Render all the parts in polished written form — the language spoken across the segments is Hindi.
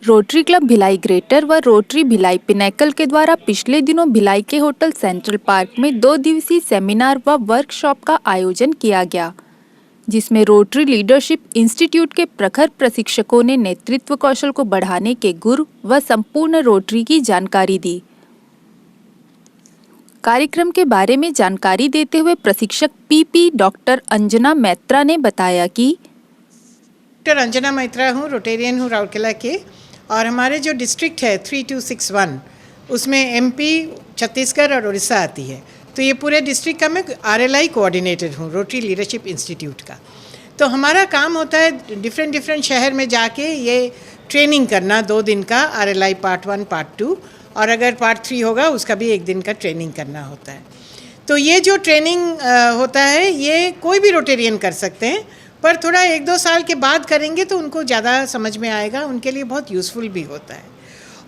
रोटरी क्लब भिलाई ग्रेटर व रोटरी भिलाई पिनेकल के द्वारा पिछले दिनों भिलाई के होटल सेंट्रल पार्क में 2 दिवसीय सेमिनार व वर्कशॉप का आयोजन किया गया, जिसमें रोटरी लीडरशिप इंस्टीट्यूट के प्रखर प्रशिक्षकों ने नेतृत्व कौशल को बढ़ाने के गुर व संपूर्ण रोटरी की जानकारी दी। कार्यक्रम के बारे में जानकारी देते हुए प्रशिक्षक पीपी डॉक्टर अंजना मैत्रा ने बताया कि डॉक्टर अंजना मैत्रा हूँ, रोटेरियन हूँ राउरकेला के, और हमारे जो डिस्ट्रिक्ट है 3261 उसमें एमपी, छत्तीसगढ़ और उड़ीसा आती है। तो ये पूरे डिस्ट्रिक्ट का मैं आरएलआई कोऑर्डिनेटर हूँ, रोटरी लीडरशिप इंस्टीट्यूट का। तो हमारा काम होता है डिफरेंट शहर में जाके ये ट्रेनिंग करना, 2 दिन का आरएलआई पार्ट 1 पार्ट 2, और अगर पार्ट 3 होगा उसका भी 1 दिन का ट्रेनिंग करना होता है। तो ये जो ट्रेनिंग होता है ये कोई भी रोटेरियन कर सकते हैं, पर थोड़ा 1-2 साल के बाद करेंगे तो उनको ज़्यादा समझ में आएगा, उनके लिए बहुत यूज़फुल भी होता है।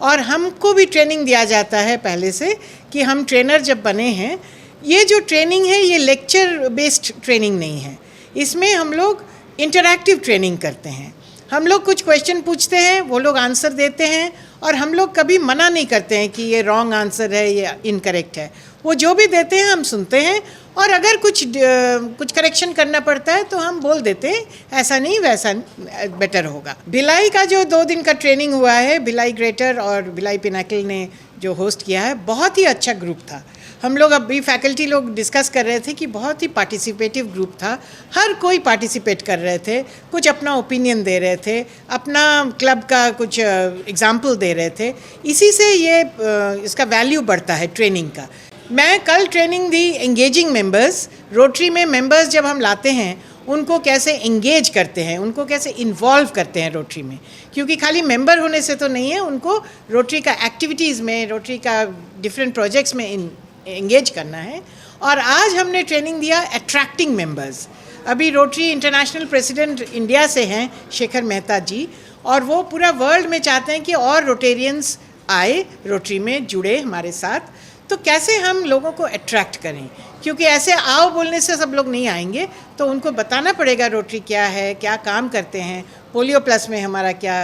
और हमको भी ट्रेनिंग दिया जाता है पहले से कि हम ट्रेनर जब बने हैं, ये जो ट्रेनिंग है ये लेक्चर बेस्ड ट्रेनिंग नहीं है, इसमें हम लोग इंटरैक्टिव ट्रेनिंग करते हैं। हम लोग कुछ क्वेश्चन पूछते हैं, वो लोग आंसर देते हैं, और हम लोग कभी मना नहीं करते हैं कि ये रॉन्ग आंसर है, ये इनकरेक्ट है। वो जो भी देते हैं हम सुनते हैं, और अगर कुछ करेक्शन करना पड़ता है तो हम बोल देते हैं ऐसा नहीं वैसा बेटर होगा। भिलाई का जो 2 दिन का ट्रेनिंग हुआ है, भिलाई ग्रेटर और भिलाई पिनेकल ने जो होस्ट किया है, बहुत ही अच्छा ग्रुप था। हम लोग अभी फैकल्टी लोग डिस्कस कर रहे थे कि बहुत ही पार्टिसिपेटिव ग्रुप था, हर कोई पार्टिसिपेट कर रहे थे, कुछ अपना ओपिनियन दे रहे थे, अपना क्लब का कुछ एग्जाम्पल दे रहे थे। इसी से ये इसका वैल्यू बढ़ता है ट्रेनिंग का। मैं कल ट्रेनिंग दी एंगेजिंग मेंबर्स। रोटरी में मेंबर्स जब हम लाते हैं उनको कैसे एंगेज करते हैं, उनको कैसे इन्वॉल्व करते हैं रोटरी में, क्योंकि खाली मेंबर होने से तो नहीं है, उनको रोटरी का एक्टिविटीज़ में, रोटरी का डिफरेंट प्रोजेक्ट्स में एंगेज करना है। और आज हमने ट्रेनिंग दिया अट्रैक्टिंग मेंबर्स। अभी रोटरी इंटरनेशनल प्रेसिडेंट इंडिया से हैं शेखर मेहता जी, और वो पूरा वर्ल्ड में चाहते हैं कि और रोटेरियंस आए, रोटरी में जुड़े हमारे साथ। तो कैसे हम लोगों को अट्रैक्ट करें, क्योंकि ऐसे आओ बोलने से सब लोग नहीं आएंगे, तो उनको बताना पड़ेगा रोटरी क्या है, क्या काम करते हैं, पोलियो प्लस में हमारा क्या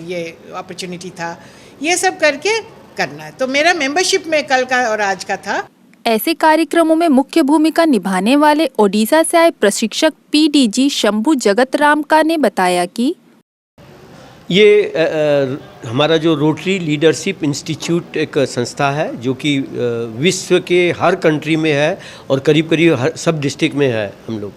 ये अपॉर्चुनिटी था, ये सब करके करना है। तो मेरा मेंबरशिप में कल का और आज का था। ऐसे कार्यक्रमों में मुख्य भूमिका निभाने वाले ओडिशा से आए प्रशिक्षक पीडीजी शंभू जगत राम का ने बताया कि ये हमारा जो रोटरी लीडरशिप इंस्टीट्यूट एक संस्था है जो कि विश्व के हर कंट्री में है और करीब करीब सब डिस्ट्रिक्ट में है हम लोग,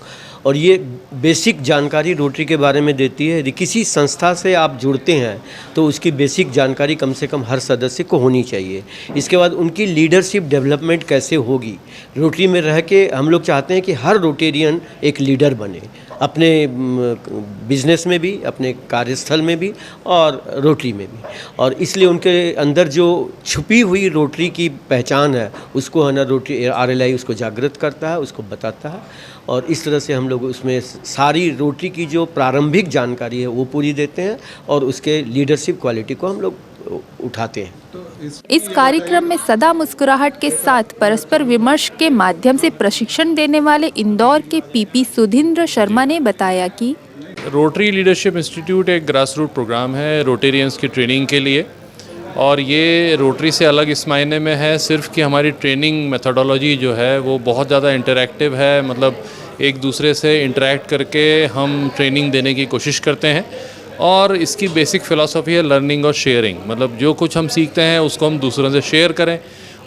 और ये बेसिक जानकारी रोटरी के बारे में देती है। किसी संस्था से आप जुड़ते हैं तो उसकी बेसिक जानकारी कम से कम हर सदस्य को होनी चाहिए। इसके बाद उनकी लीडरशिप डेवलपमेंट कैसे होगी, रोटरी में रह के हम लोग चाहते हैं कि हर रोटेरियन एक लीडर बने, अपने बिजनेस में भी, अपने कार्यस्थल में भी और रोटरी में भी। और इसलिए उनके अंदर जो छुपी हुई रोटरी की पहचान है उसको है ना रोटरी आरएलआई उसको जागृत करता है, उसको बताता है, और इस तरह से हम लोग उसमें सारी रोटरी की जो प्रारंभिक जानकारी है वो पूरी देते हैं और उसके लीडरशिप क्वालिटी को हम लोग उठाते हैं। इस कार्यक्रम में सदा मुस्कुराहट के साथ परस्पर विमर्श के माध्यम से प्रशिक्षण देने वाले इंदौर के पीपी सुधींद्र शर्मा ने बताया कि रोटरी लीडरशिप इंस्टीट्यूट एक ग्रास रूट प्रोग्राम है रोटेरियंस की ट्रेनिंग के लिए, और ये रोटरी से अलग इस मायने में है सिर्फ कि हमारी ट्रेनिंग मेथोडोलॉजी जो है वो बहुत ज़्यादा इंटरैक्टिव है, मतलब एक दूसरे से इंटरैक्ट करके हम ट्रेनिंग देने की कोशिश करते हैं। और इसकी बेसिक फ़िलासफ़ी है लर्निंग और शेयरिंग, मतलब जो कुछ हम सीखते हैं उसको हम दूसरों से शेयर करें,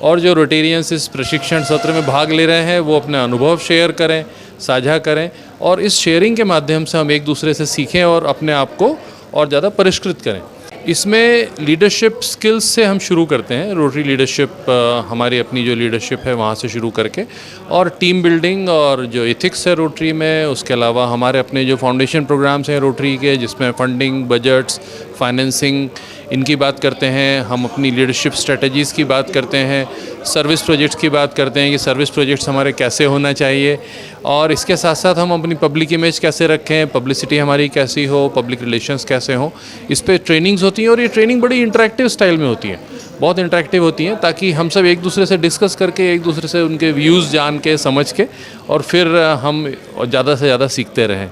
और जो रोटेरियंस इस प्रशिक्षण सत्र में भाग ले रहे हैं वो अपने अनुभव शेयर करें, साझा करें, और इस शेयरिंग के माध्यम से हम एक दूसरे से सीखें और अपने आप को और ज़्यादा परिष्कृत करें। इसमें लीडरशिप स्किल्स से हम शुरू करते हैं, रोटरी लीडरशिप हमारी अपनी जो लीडरशिप है वहाँ से शुरू करके, और टीम बिल्डिंग और जो एथिक्स है रोटरी में, उसके अलावा हमारे अपने जो फाउंडेशन प्रोग्राम्स हैं रोटरी के जिसमें फंडिंग, बजट्स, फाइनेंसिंग, इनकी बात करते हैं, हम अपनी लीडरशिप स्ट्रेटजीज़ की बात करते हैं, सर्विस प्रोजेक्ट्स की बात करते हैं कि सर्विस प्रोजेक्ट्स हमारे कैसे होना चाहिए, और इसके साथ साथ हम अपनी पब्लिक इमेज कैसे रखें, पब्लिसिटी हमारी कैसी हो, पब्लिक रिलेशंस कैसे हो, इस पर ट्रेनिंग्स होती हैं। और ये ट्रेनिंग बड़ी इंटरैक्टिव स्टाइल में होती है, बहुत इंटरैक्टिव होती हैं, ताकि हम सब एक दूसरे से डिस्कस करके, एक दूसरे से उनके व्यूज़ जान के, समझ के, और फिर हम ज़्यादा से ज़्यादा सीखते रहें।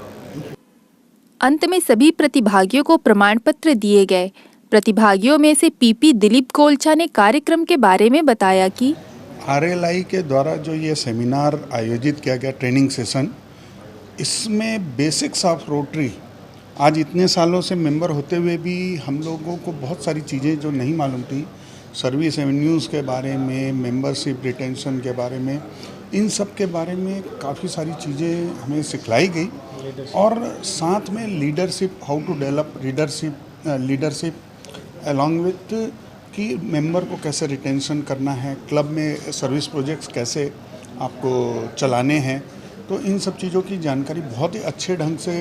अंत में सभी प्रतिभागियों को प्रमाण पत्र दिए गए। प्रतिभागियों में से पीपी दिलीप गोलचा ने कार्यक्रम के बारे में बताया कि आरएलआई के द्वारा जो ये सेमिनार आयोजित किया गया ट्रेनिंग सेशन, इसमें बेसिक्स ऑफ रोटरी, आज इतने सालों से मेंबर होते हुए भी हम लोगों को बहुत सारी चीज़ें जो नहीं मालूम थी, सर्विस एवेन्यूज़ के बारे में, मेंबरशिप रिटेंशन के बारे में, इन सब के बारे में काफ़ी सारी चीज़ें हमें सिखलाई गई। और साथ में leadership, how to develop leadership along with कि मेंबर को कैसे रिटेंशन करना है, क्लब में सर्विस प्रोजेक्ट्स कैसे आपको चलाने हैं। तो इन सब चीज़ों की जानकारी बहुत ही अच्छे ढंग से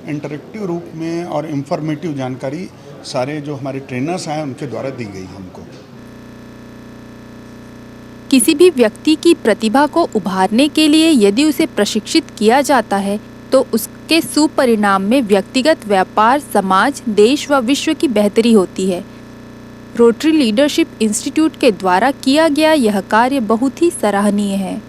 इंटरेक्टिव रूप में और इंफॉर्मेटिव जानकारी सारे जो हमारे ट्रेनर्स हैं उनके द्वारा दी गई हमको। किसी भी व्यक्ति की प्रतिभा को उभारने के लिए यदि उसे प्रशिक्षित किया जाता है तो उसके सुपरिणाम में व्यक्तिगत, व्यापार, समाज, देश व विश्व की बेहतरी होती है। रोटरी लीडरशिप इंस्टीट्यूट के द्वारा किया गया यह कार्य बहुत ही सराहनीय है।